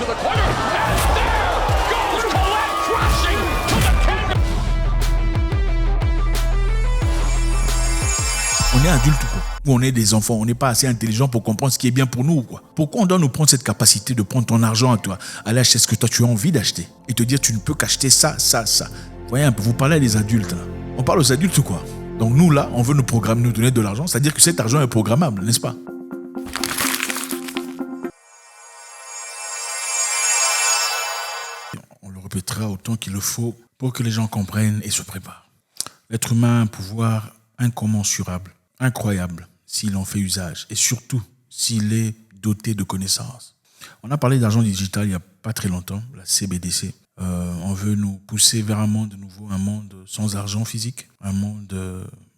to the corner, and there goes Colette crashing to the canvas. On est adulte quoi, ou on est des enfants, on n'est pas assez intelligent pour comprendre ce qui est bien pour nous quoi. Pourquoi on doit nous prendre cette capacité de prendre ton argent à toi, aller acheter ce que toi tu as envie d'acheter et te dire tu ne peux qu'acheter ça. Voyez un peu, vous parlez à des adultes là. On parle aux adultes quoi. Donc nous là, on veut nous programmer, nous donner de l'argent, c'est-à-dire que cet argent est programmable, n'est-ce pas? On le répétera autant qu'il le faut pour que les gens comprennent et se préparent. L'être humain a un pouvoir incommensurable, incroyable, s'il en fait usage et surtout s'il est doté de connaissances. On a parlé d'argent digital il n'y a pas très longtemps, la CBDC. On veut nous pousser vers un monde nouveau, un monde sans argent physique, un monde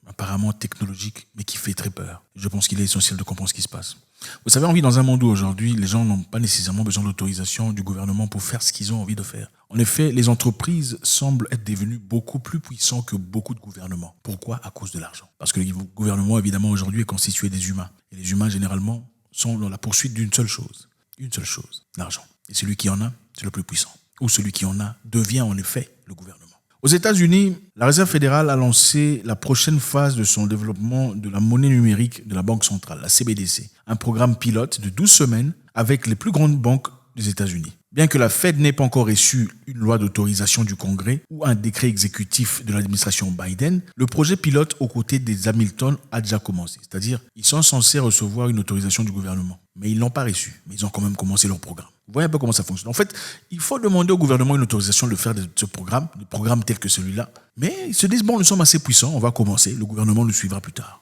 apparemment technologique, mais qui fait très peur. Je pense qu'il est essentiel de comprendre ce qui se passe. Vous savez, on vit dans un monde où aujourd'hui, les gens n'ont pas nécessairement besoin d'autorisation du gouvernement pour faire ce qu'ils ont envie de faire. En effet, les entreprises semblent être devenues beaucoup plus puissantes que beaucoup de gouvernements. Pourquoi? À cause de l'argent. Parce que le gouvernement, évidemment, aujourd'hui est constitué des humains. Et les humains, généralement, sont dans la poursuite d'une seule chose. Une seule chose, l'argent. Et celui qui en a, c'est le plus puissant. Ou celui qui en a devient en effet le gouvernement. Aux États-Unis, la Réserve fédérale a lancé la prochaine phase de son développement de la monnaie numérique de la Banque centrale, la CBDC, un programme pilote de 12 semaines avec les plus grandes banques des États-Unis. Bien que la Fed n'ait pas encore reçu une loi d'autorisation du Congrès ou un décret exécutif de l'administration Biden, le projet pilote aux côtés des Hamilton a déjà commencé. C'est-à-dire, ils sont censés recevoir une autorisation du gouvernement, mais ils ne l'ont pas reçue. Mais ils ont quand même commencé leur programme. Vous voyez un peu comment ça fonctionne. En fait, il faut demander au gouvernement une autorisation de faire de ce programme, des programmes tels que celui-là. Mais ils se disent, bon, nous sommes assez puissants, on va commencer, le gouvernement nous suivra plus tard.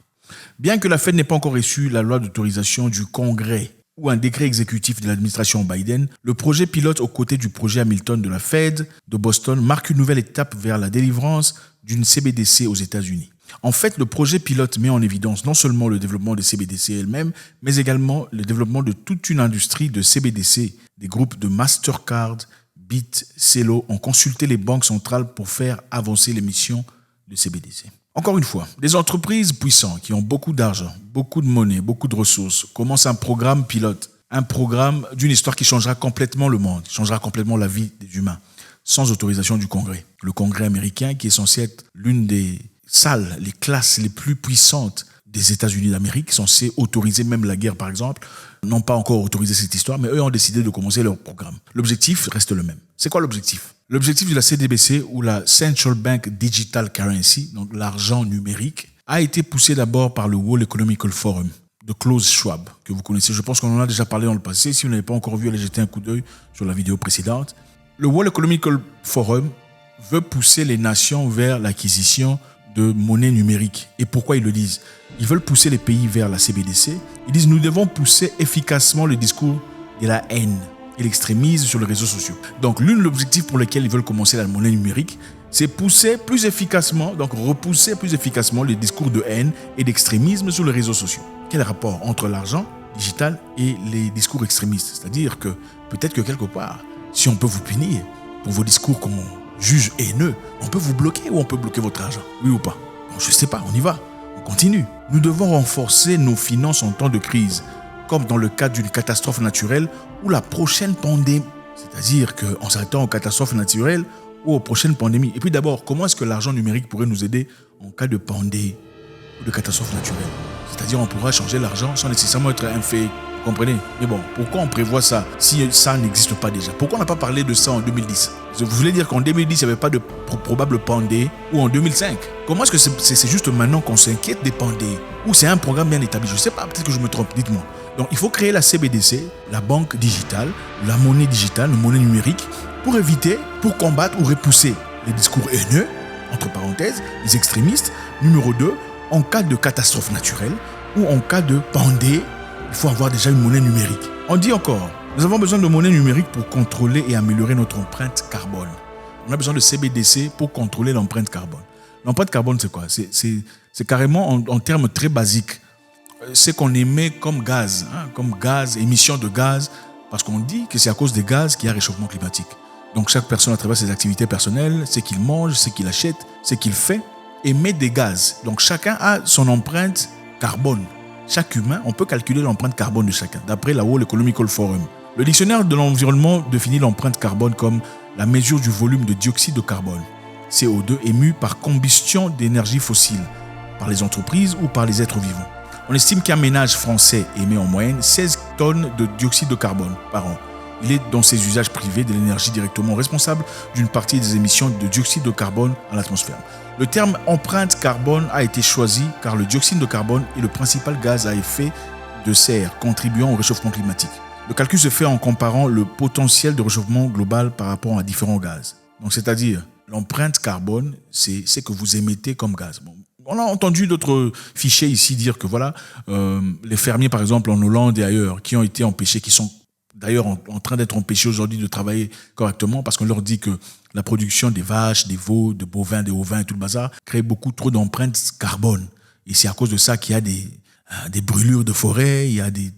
Bien que la Fed n'ait pas encore reçu la loi d'autorisation du Congrès ou un décret exécutif de l'administration Biden, le projet pilote aux côtés du projet Hamilton de la Fed de Boston marque une nouvelle étape vers la délivrance d'une CBDC aux États-Unis. En fait, le projet pilote met en évidence non seulement le développement des CBDC elles-mêmes, mais également le développement de toute une industrie de CBDC. Des groupes de Mastercard, Bit, Celo ont consulté les banques centrales pour faire avancer les missions de CBDC. Encore une fois, des entreprises puissantes qui ont beaucoup d'argent, beaucoup de monnaie, beaucoup de ressources commencent un programme pilote, un programme d'une histoire qui changera complètement le monde, qui changera complètement la vie des humains, sans autorisation du Congrès. Le Congrès américain, qui est censé être l'une des salles, les classes les plus puissantes des États-Unis d'Amérique, censées autoriser même la guerre par exemple, n'ont pas encore autorisé cette histoire, mais eux ont décidé de commencer leur programme. L'objectif reste le même. C'est quoi l'objectif? L'objectif de la CBDC, ou la Central Bank Digital Currency, donc l'argent numérique, a été poussé d'abord par le World Economic Forum de Klaus Schwab, que vous connaissez. Je pense qu'on en a déjà parlé dans le passé. Si vous n'avez pas encore vu, allez jeter un coup d'œil sur la vidéo précédente. Le World Economic Forum veut pousser les nations vers l'acquisition de monnaie numérique. Et pourquoi ils le disent? Ils veulent pousser les pays vers la CBDC. Ils disent nous devons pousser efficacement le discours de la haine et l'extrémisme sur les réseaux sociaux. Donc l'objectif pour lequel ils veulent commencer la monnaie numérique, c'est pousser plus efficacement, donc repousser plus efficacement les discours de haine et d'extrémisme sur les réseaux sociaux. Quel rapport entre l'argent digital et les discours extrémistes? C'est-à-dire que peut-être que quelque part, si on peut vous punir pour vos discours qu'on juge haineux, on peut vous bloquer ou on peut bloquer votre argent? Oui ou pas? Bon, je ne sais pas, on y va. On continue. Nous devons renforcer nos finances en temps de crise, comme dans le cas d'une catastrophe naturelle ou la prochaine pandémie. C'est-à-dire qu'en s'attendant aux catastrophes naturelles ou aux prochaines pandémies. Et puis d'abord, comment est-ce que l'argent numérique pourrait nous aider en cas de pandémie ou de catastrophe naturelle? C'est-à-dire on pourra changer l'argent sans nécessairement être un fait. Vous comprenez? Mais bon, pourquoi on prévoit ça si ça n'existe pas déjà? Pourquoi on n'a pas parlé de ça en 2010? Vous voulez dire qu'en 2010, il n'y avait pas de probable pandémie ou en 2005? Comment est-ce que c'est juste maintenant qu'on s'inquiète des pandémies? Ou c'est un programme bien établi? Je ne sais pas, peut-être que je me trompe, dites-moi. Donc il faut créer la CBDC, la banque digitale, la monnaie digitale, la monnaie numérique, pour éviter, pour combattre ou repousser les discours haineux, entre parenthèses, les extrémistes. Numéro 2, en cas de catastrophe naturelle ou en cas de pandémie, il faut avoir déjà une monnaie numérique. On dit encore, nous avons besoin de monnaie numérique pour contrôler et améliorer notre empreinte carbone. On a besoin de CBDC pour contrôler l'empreinte carbone. L'empreinte carbone, c'est quoi? C'est carrément en termes très basiques. C'est qu'on émet comme gaz, émission de gaz, parce qu'on dit que c'est à cause des gaz qu'il y a réchauffement climatique. Donc chaque personne à travers ses activités personnelles, ce qu'il mange, ce qu'il achète, ce qu'il fait, émet des gaz. Donc chacun a son empreinte carbone. Chaque humain, on peut calculer l'empreinte carbone de chacun, d'après la World Economic Forum. Le dictionnaire de l'environnement définit l'empreinte carbone comme la mesure du volume de dioxyde de carbone, CO2, ému par combustion d'énergie fossile, par les entreprises ou par les êtres vivants. On estime qu'un ménage français émet en moyenne 16 tonnes de dioxyde de carbone par an. Il est dans ses usages privés de l'énergie directement responsable d'une partie des émissions de dioxyde de carbone à l'atmosphère. Le terme empreinte carbone a été choisi car le dioxyde de carbone est le principal gaz à effet de serre contribuant au réchauffement climatique. Le calcul se fait en comparant le potentiel de réchauffement global par rapport à différents gaz. Donc, c'est-à-dire, l'empreinte carbone, c'est ce que vous émettez comme gaz. Bon, on a entendu d'autres fichiers ici dire que voilà, les fermiers, par exemple, en Hollande et ailleurs, qui ont été empêchés, qui sont d'ailleurs en train d'être empêchés aujourd'hui de travailler correctement parce qu'on leur dit que la production des vaches, des veaux, de bovins, des ovins et tout le bazar crée beaucoup trop d'empreintes carbone. Et c'est à cause de ça qu'il y a des brûlures de forêt, il y a des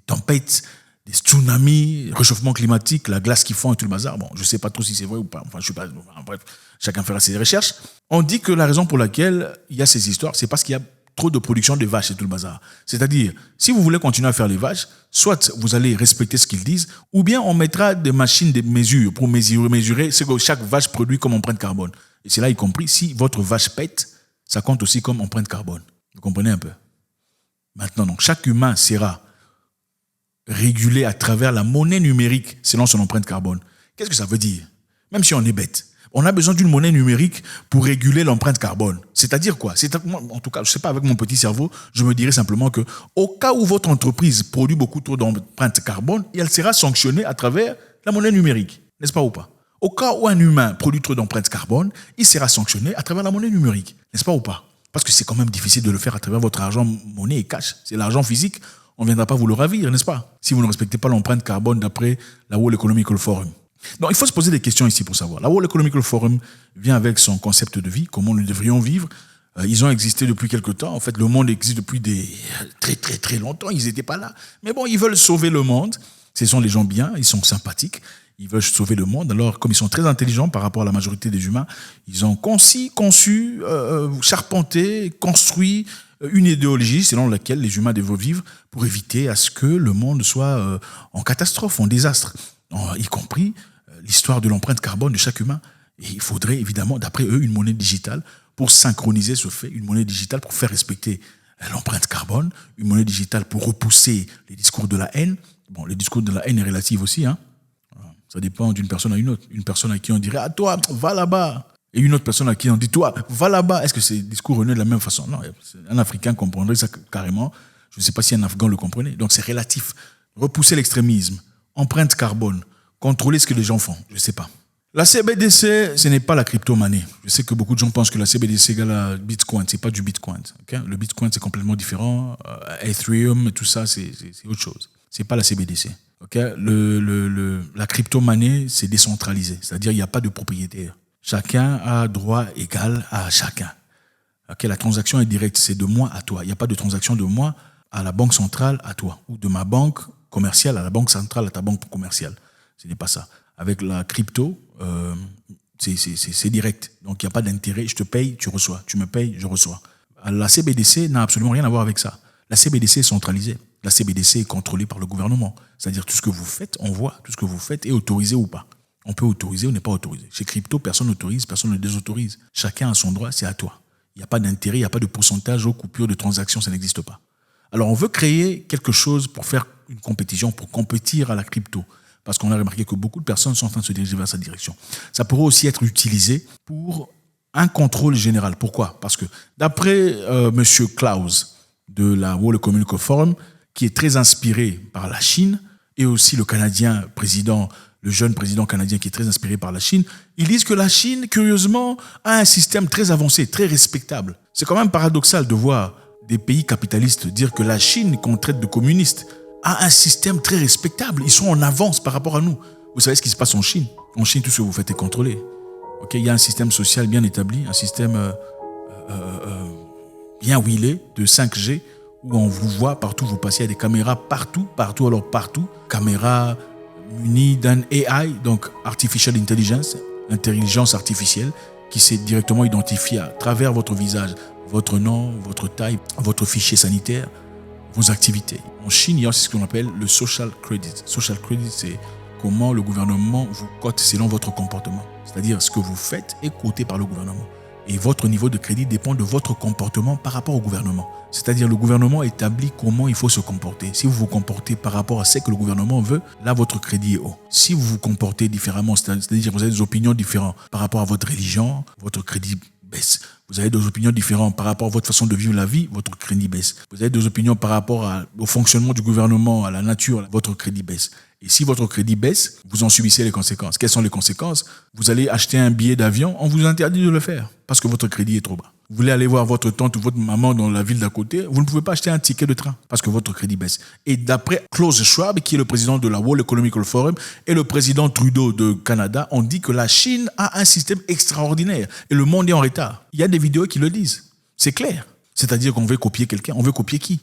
tempêtes, des tsunamis, réchauffement climatique, la glace qui fond et tout le bazar. Bon, je ne sais pas trop si c'est vrai ou pas. Enfin, je sais pas. Enfin, bref, chacun fera ses recherches. On dit que la raison pour laquelle il y a ces histoires, c'est parce qu'il y a trop de production de vaches et tout le bazar. C'est-à-dire, si vous voulez continuer à faire les vaches, soit vous allez respecter ce qu'ils disent, ou bien on mettra des machines de mesure pour mesurer ce que chaque vache produit comme empreinte carbone. Et c'est là y compris, si votre vache pète, ça compte aussi comme empreinte carbone. Vous comprenez un peu? Maintenant, donc, chaque humain sera régulé à travers la monnaie numérique selon son empreinte carbone. Qu'est-ce que ça veut dire? Même si on est bête. On a besoin d'une monnaie numérique pour réguler l'empreinte carbone. C'est-à-dire quoi? En tout cas, je ne sais pas, avec mon petit cerveau, je me dirais simplement que au cas où votre entreprise produit beaucoup trop d'empreinte carbone, elle sera sanctionnée à travers la monnaie numérique. N'est-ce pas ou pas? Au cas où un humain produit trop d'empreinte carbone, il sera sanctionné à travers la monnaie numérique. N'est-ce pas ou pas? Parce que c'est quand même difficile de le faire à travers votre argent, monnaie et cash. C'est l'argent physique. On ne viendra pas vous le ravir, n'est-ce pas? Si vous ne respectez pas l'empreinte carbone d'après la World Economic Forum. Donc, il faut se poser des questions ici pour savoir. La World Economic Forum vient avec son concept de vie, comment nous devrions vivre. Ils ont existé depuis quelque temps. En fait, le monde existe depuis très longtemps. Ils n'étaient pas là. Mais bon, ils veulent sauver le monde. Ce sont les gens bien, ils sont sympathiques. Ils veulent sauver le monde. Alors, comme ils sont très intelligents par rapport à la majorité des humains, ils ont conçu, charpenté, construit une idéologie selon laquelle les humains doivent vivre pour éviter à ce que le monde soit en catastrophe, en désastre, y compris l'histoire de l'empreinte carbone de chaque humain. Et il faudrait évidemment, d'après eux, une monnaie digitale pour synchroniser ce fait, une monnaie digitale pour faire respecter l'empreinte carbone, une monnaie digitale pour repousser les discours de la haine. Bon, les discours de la haine est relative aussi, hein. Ça dépend d'une personne à une autre. Une personne à qui on dirait « Ah, toi, va là-bas !» Et une autre personne à qui on dit « Toi, va là-bas !» Est-ce que ces discours renaissent de la même façon? Non, un Africain comprendrait ça carrément. Je ne sais pas si un Afghan le comprenait. Donc, c'est relatif. Repousser l'extrémisme, empreinte carbone, contrôler ce que les gens font, je ne sais pas. La CBDC, ce n'est pas la crypto-monnaie. Je sais que beaucoup de gens pensent que la CBDC égale à Bitcoin. Ce n'est pas du Bitcoin. Okay? Le Bitcoin, c'est complètement différent. Ethereum, tout ça, c'est autre chose. Ce n'est pas la CBDC. Okay? La crypto-monnaie, c'est décentralisé. C'est-à-dire qu'il n'y a pas de propriétaire. Chacun a droit égal à chacun. Okay? La transaction est directe. C'est de moi à toi. Il n'y a pas de transaction de moi à la banque centrale à toi. Ou de ma banque commerciale à la banque centrale à ta banque commerciale. Ce n'est pas ça. Avec la crypto, c'est direct. Donc, il n'y a pas d'intérêt. Je te paye, tu reçois. Tu me payes, je reçois. La CBDC n'a absolument rien à voir avec ça. La CBDC est centralisée. La CBDC est contrôlée par le gouvernement. C'est-à-dire tout ce que vous faites, on voit. Tout ce que vous faites est autorisé ou pas. On peut autoriser ou n'est pas autorisé. Chez crypto, personne n'autorise, personne ne désautorise. Chacun a son droit, c'est à toi. Il n'y a pas d'intérêt, il n'y a pas de pourcentage aux coupures de transactions, ça n'existe pas. Alors, on veut créer quelque chose pour faire une compétition, pour compétir à la crypto. Parce qu'on a remarqué que beaucoup de personnes sont en train de se diriger vers cette direction. Ça pourrait aussi être utilisé pour un contrôle général. Pourquoi? Parce que d'après M. Klaus de la World Economic Forum, qui est très inspiré par la Chine, et aussi le Canadien président, le jeune président canadien qui est très inspiré par la Chine, ils disent que la Chine, curieusement, a un système très avancé, très respectable. C'est quand même paradoxal de voir des pays capitalistes dire que la Chine, qu'on traite de communiste, a un système très respectable. Ils sont en avance par rapport à nous. Vous savez ce qui se passe en Chine? En Chine, tout ce que vous faites est contrôlé. Okay? Il y a un système social bien établi, un système bien huilé de 5G où on vous voit partout, vous passez, il y a des caméras partout. Caméras munies d'un AI, donc Artificial Intelligence, intelligence artificielle, qui s'est directement identifiée à travers votre visage, votre nom, votre taille, votre fichier sanitaire, vos activités. En Chine, il y a aussi ce qu'on appelle le social credit. Social credit, c'est comment le gouvernement vous cote selon votre comportement. C'est-à-dire ce que vous faites est coté par le gouvernement. Et votre niveau de crédit dépend de votre comportement par rapport au gouvernement. C'est-à-dire le gouvernement établit comment il faut se comporter. Si vous vous comportez par rapport à ce que le gouvernement veut, là votre crédit est haut. Si vous vous comportez différemment, c'est-à-dire vous avez des opinions différentes par rapport à votre religion, votre crédit baisse. Vous avez des opinions différentes par rapport à votre façon de vivre la vie, votre crédit baisse. Vous avez des opinions par rapport au fonctionnement du gouvernement, à la nature, votre crédit baisse. Et si votre crédit baisse, vous en subissez les conséquences. Quelles sont les conséquences? Vous allez acheter un billet d'avion, on vous interdit de le faire parce que votre crédit est trop bas. Vous voulez aller voir votre tante ou votre maman dans la ville d'à côté, vous ne pouvez pas acheter un ticket de train parce que votre crédit baisse. Et d'après Klaus Schwab, qui est le président de la World Economic Forum, et le président Trudeau de Canada, on dit que la Chine a un système extraordinaire et le monde est en retard. Il y a des vidéos qui le disent. C'est clair. C'est-à-dire qu'on veut copier quelqu'un. On veut copier qui?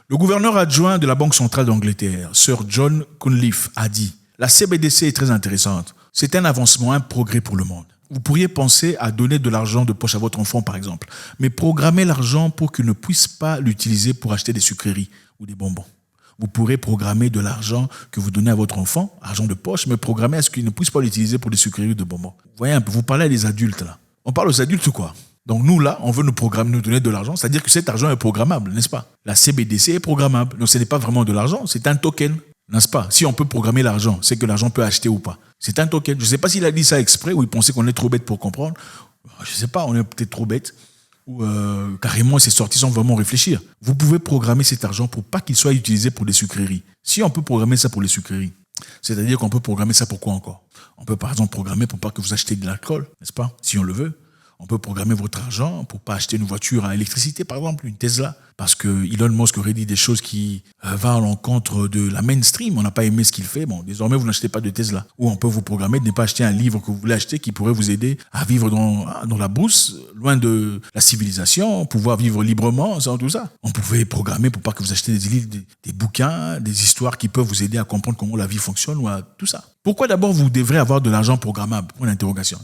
Le gouverneur adjoint de la Banque centrale d'Angleterre, Sir John Cunliffe, a dit « La CBDC est très intéressante. C'est un avancement, un progrès pour le monde. Vous pourriez penser à donner de l'argent de poche à votre enfant, par exemple, mais programmez l'argent pour qu'il ne puisse pas l'utiliser pour acheter des sucreries ou des bonbons. Vous pourrez programmer de l'argent que vous donnez à votre enfant, argent de poche, mais programmez à ce qu'il ne puisse pas l'utiliser pour des sucreries ou des bonbons. Vous voyez un peu, vous parlez à des adultes, là. On parle aux adultes ou quoi? Donc nous, là, on veut nous programmer, nous donner de l'argent, c'est-à-dire que cet argent est programmable, n'est-ce pas? La CBDC est programmable, donc ce n'est pas vraiment de l'argent, c'est un token, n'est-ce pas? Si on peut programmer l'argent, c'est que l'argent peut acheter ou pas. C'est un token. Je ne sais pas s'il a dit ça exprès ou il pensait qu'on est trop bête pour comprendre. Je ne sais pas, on est peut-être trop bête. Ou carrément, c'est sorti sans vraiment réfléchir. Vous pouvez programmer cet argent pour pas qu'il soit utilisé pour des sucreries. Si on peut programmer ça pour les sucreries, c'est-à-dire qu'on peut programmer ça pour quoi encore? On peut par exemple programmer pour pas que vous achetiez de l'alcool, n'est-ce pas? Si on le veut. On peut programmer votre argent pour pas acheter une voiture à électricité, par exemple, une Tesla. Parce que Elon Musk aurait dit des choses qui vont à l'encontre de la mainstream. On n'a pas aimé ce qu'il fait. Bon, désormais, vous n'achetez pas de Tesla. Ou on peut vous programmer de ne pas acheter un livre que vous voulez acheter qui pourrait vous aider à vivre dans la brousse, loin de la civilisation, pouvoir vivre librement, sans tout ça. On pouvait programmer pour pas que vous achetiez des livres, des bouquins, des histoires qui peuvent vous aider à comprendre comment la vie fonctionne ou à tout ça. Pourquoi d'abord vous devrez avoir de l'argent programmable? Pour l'interrogation.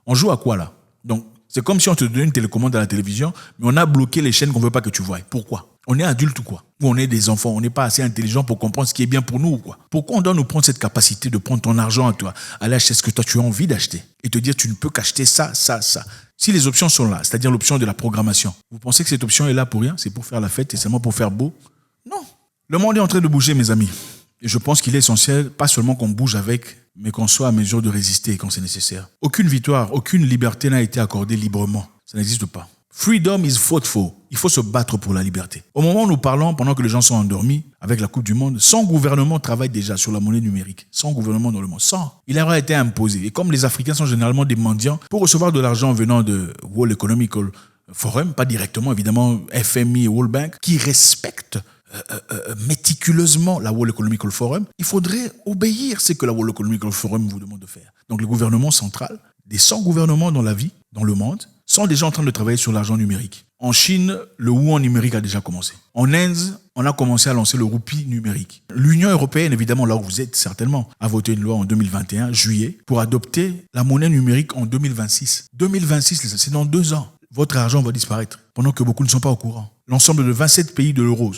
On joue à quoi là? Donc, c'est comme si on te donnait une télécommande à la télévision, mais on a bloqué les chaînes qu'on ne veut pas que tu voies. Pourquoi? On est adulte ou quoi? Ou on est des enfants, on n'est pas assez intelligent pour comprendre ce qui est bien pour nous ou quoi? Pourquoi on doit nous prendre cette capacité de prendre ton argent à toi, aller acheter ce que toi tu as envie d'acheter et te dire tu ne peux qu'acheter ça, ça, ça? Si les options sont là, c'est-à-dire l'option de la programmation, vous pensez que cette option est là pour rien? C'est pour faire la fête et seulement pour faire beau? Non. Le monde est en train de bouger, mes amis. Et je pense qu'il est essentiel, pas seulement qu'on bouge avec, mais qu'on soit à mesure de résister quand c'est nécessaire. Aucune victoire, aucune liberté n'a été accordée librement. Ça n'existe pas. Freedom is fought for. Il faut se battre pour la liberté. Au moment où nous parlons, pendant que les gens sont endormis, avec la Coupe du Monde, 100 gouvernements travaillent déjà sur la monnaie numérique. 100 gouvernements dans le monde. 100. Il aura été imposé. Et comme les Africains sont généralement des mendiants, pour recevoir de l'argent venant de World Economic Forum, pas directement, évidemment, FMI et World Bank, qui respectent méticuleusement la World Economic Forum, il faudrait obéir ce que la World Economic Forum vous demande de faire. Donc le gouvernement central, des 100 gouvernements dans la vie, dans le monde, sont déjà en train de travailler sur l'argent numérique. En Chine, le yuan numérique a déjà commencé. En Inde, on a commencé à lancer le roupie numérique. L'Union européenne, évidemment, là où vous êtes certainement, a voté une loi en 2021, juillet, pour adopter la monnaie numérique en 2026. 2026, c'est dans 2 ans. Votre argent va disparaître, pendant que beaucoup ne sont pas au courant. L'ensemble de 27 pays de l'euro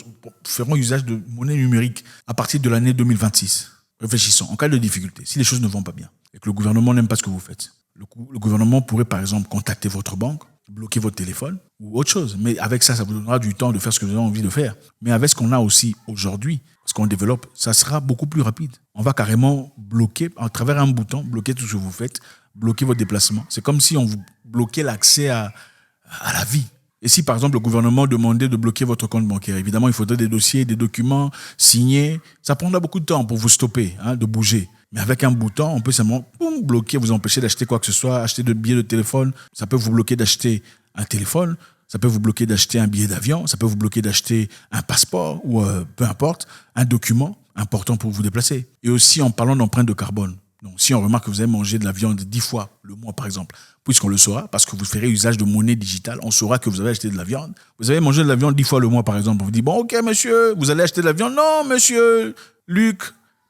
feront usage de monnaie numérique à partir de l'année 2026. Réfléchissons, en cas de difficulté, si les choses ne vont pas bien, et que le gouvernement n'aime pas ce que vous faites, le gouvernement pourrait par exemple contacter votre banque, bloquer votre téléphone, ou autre chose. Mais avec ça, ça vous donnera du temps de faire ce que vous avez envie de faire. Mais avec ce qu'on a aussi aujourd'hui, ce qu'on développe, ça sera beaucoup plus rapide. On va carrément bloquer, à travers un bouton, bloquer tout ce que vous faites, bloquer votre déplacement. C'est comme si on vous bloquait l'accès à la vie. Et si, par exemple, le gouvernement demandait de bloquer votre compte bancaire, évidemment, il faudrait des dossiers, des documents signés. Ça prendra beaucoup de temps pour vous stopper, de bouger. Mais avec un bouton, on peut simplement bloquer, vous empêcher d'acheter quoi que ce soit, acheter de billets de téléphone. Ça peut vous bloquer d'acheter un téléphone. Ça peut vous bloquer d'acheter un billet d'avion. Ça peut vous bloquer d'acheter un passeport ou peu importe, un document important pour vous déplacer. Et aussi en parlant d'empreinte de carbone. Donc, si on remarque que vous avez mangé de la viande 10 fois le mois, par exemple, puisqu'on le saura, parce que vous ferez usage de monnaie digitale, on saura que vous avez acheté de la viande. Vous avez mangé de la viande 10 fois le mois, par exemple. On vous dit, bon, ok, monsieur, vous allez acheter de la viande. Non, monsieur Luc,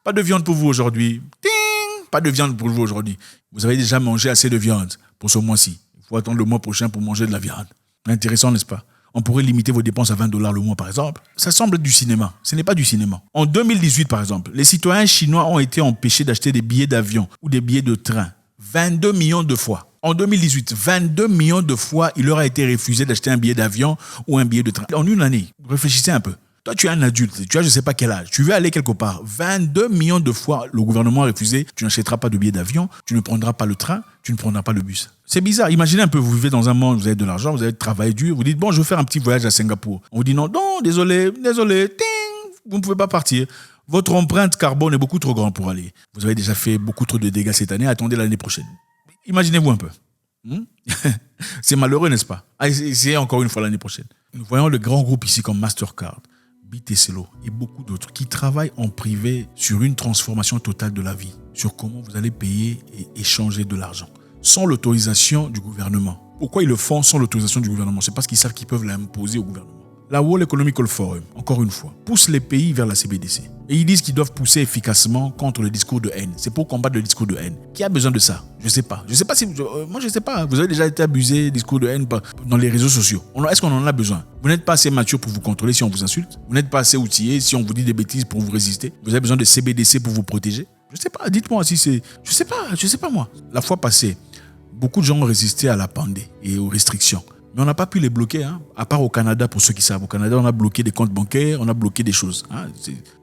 pas de viande pour vous aujourd'hui. Ting, pas de viande pour vous aujourd'hui. Vous avez déjà mangé assez de viande pour ce mois-ci. Il faut attendre le mois prochain pour manger de la viande. Intéressant, n'est-ce pas? On pourrait limiter vos dépenses à $20 le mois, par exemple. Ça semble être du cinéma. Ce n'est pas du cinéma. En 2018, par exemple, les citoyens chinois ont été empêchés d'acheter des billets d'avion ou des billets de train 22 millions de fois. En 2018, 22 millions de fois, il leur a été refusé d'acheter un billet d'avion ou un billet de train. En une année, réfléchissez un peu. Toi, tu es un adulte, tu as je ne sais pas quel âge, tu veux aller quelque part. 22 millions de fois, le gouvernement a refusé, tu n'achèteras pas de billet d'avion, tu ne prendras pas le train, tu ne prendras pas le bus. C'est bizarre. Imaginez un peu, vous vivez dans un monde, vous avez de l'argent, vous avez travaillé dur, vous dites, bon, je veux faire un petit voyage à Singapour. On vous dit, non, désolé, ting, vous ne pouvez pas partir. Votre empreinte carbone est beaucoup trop grande pour aller. Vous avez déjà fait beaucoup trop de dégâts cette année, attendez l'année prochaine. Imaginez-vous un peu. C'est malheureux, n'est-ce pas? Essayez encore une fois l'année prochaine. Nous voyons le grand groupe ici comme Mastercard, BTCLO et beaucoup d'autres qui travaillent en privé sur une transformation totale de la vie, sur comment vous allez payer et échanger de l'argent, sans l'autorisation du gouvernement. Pourquoi ils le font sans l'autorisation du gouvernement? C'est parce qu'ils savent qu'ils peuvent l'imposer au gouvernement. La World Economic Forum, encore une fois, pousse les pays vers la CBDC. Et ils disent qu'ils doivent pousser efficacement contre le discours de haine. C'est pour combattre le discours de haine. Qui a besoin de ça? Je ne sais pas. Je ne sais pas. Vous avez déjà été abusé, discours de haine dans les réseaux sociaux. Est-ce qu'on en a besoin? Vous n'êtes pas assez mature pour vous contrôler si on vous insulte. Vous n'êtes pas assez outillé si on vous dit des bêtises pour vous résister. Vous avez besoin de CBDC pour vous protéger. Je ne sais pas. Dites-moi si c'est... Je ne sais pas moi. La fois passée, beaucoup de gens ont résisté à la pandémie et aux restrictions. Mais on n'a pas pu les bloquer, à part au Canada, pour ceux qui savent. Au Canada, on a bloqué des comptes bancaires, on a bloqué des choses.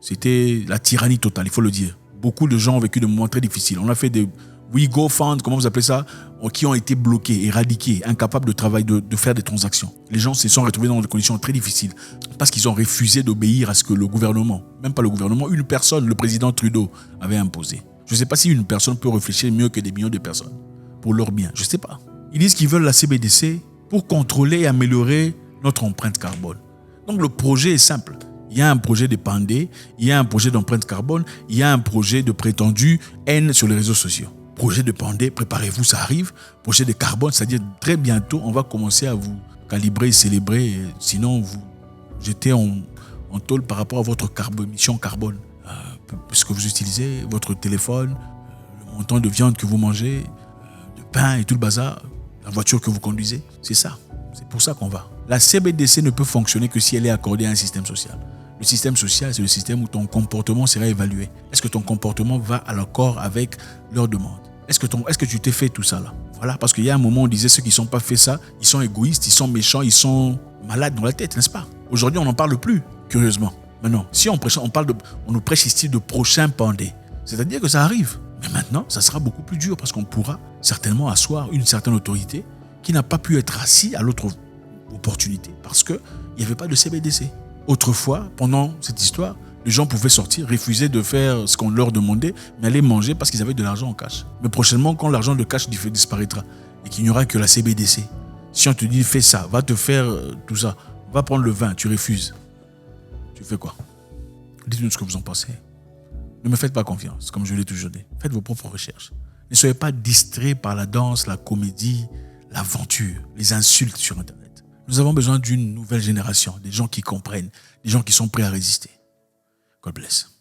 C'était la tyrannie totale, il faut le dire. Beaucoup de gens ont vécu des moments très difficiles. On a fait des WeGo Funds, comment vous appelez ça, qui ont été bloqués, éradiqués, incapables de travailler, de faire des transactions. Les gens se sont retrouvés dans des conditions très difficiles parce qu'ils ont refusé d'obéir à ce que le gouvernement, même pas le gouvernement, une personne, le président Trudeau, avait imposé. Je ne sais pas si une personne peut réfléchir mieux que des millions de personnes pour leur bien. Je ne sais pas. Ils disent qu'ils veulent la CBDC pour contrôler et améliorer notre empreinte carbone. Donc le projet est simple. Il y a un projet de pandé, il y a un projet d'empreinte carbone, il y a un projet de prétendue haine sur les réseaux sociaux. Projet de pandé, préparez-vous, ça arrive. Projet de carbone, c'est-à-dire très bientôt, on va commencer à vous calibrer, célébrer, sinon vous jetez en tôle par rapport à votre émission carbone. Ce que vous utilisez, votre téléphone, le montant de viande que vous mangez, de pain et tout le bazar, la voiture que vous conduisez, c'est ça. C'est pour ça qu'on va. La CBDC ne peut fonctionner que si elle est accordée à un système social. Le système social, c'est le système où ton comportement sera évalué. Est-ce que ton comportement va à l'accord avec leurs demandes? Est-ce que tu t'es fait tout ça là? Voilà, parce qu'il y a un moment, on disait ceux qui ne sont pas fait ça, ils sont égoïstes, ils sont méchants, ils sont malades dans la tête, n'est-ce pas? Aujourd'hui, on n'en parle plus, curieusement. Maintenant, si on nous prêche ici de prochain pandé, c'est-à-dire que ça arrive. Mais maintenant, ça sera beaucoup plus dur parce qu'on pourra certainement asseoir une certaine autorité qui n'a pas pu être assis à l'autre opportunité parce qu'il n'y avait pas de CBDC. Autrefois, pendant cette histoire, les gens pouvaient sortir, refuser de faire ce qu'on leur demandait, mais aller manger parce qu'ils avaient de l'argent en cash. Mais prochainement, quand l'argent de cash disparaîtra et qu'il n'y aura que la CBDC, si on te dit fais ça, va te faire tout ça, va prendre le vin, tu refuses, tu fais quoi? Dites-nous ce que vous en pensez. Ne me faites pas confiance, comme je l'ai toujours dit. Faites vos propres recherches. Ne soyez pas distraits par la danse, la comédie, l'aventure, les insultes sur Internet. Nous avons besoin d'une nouvelle génération, des gens qui comprennent, des gens qui sont prêts à résister. God bless.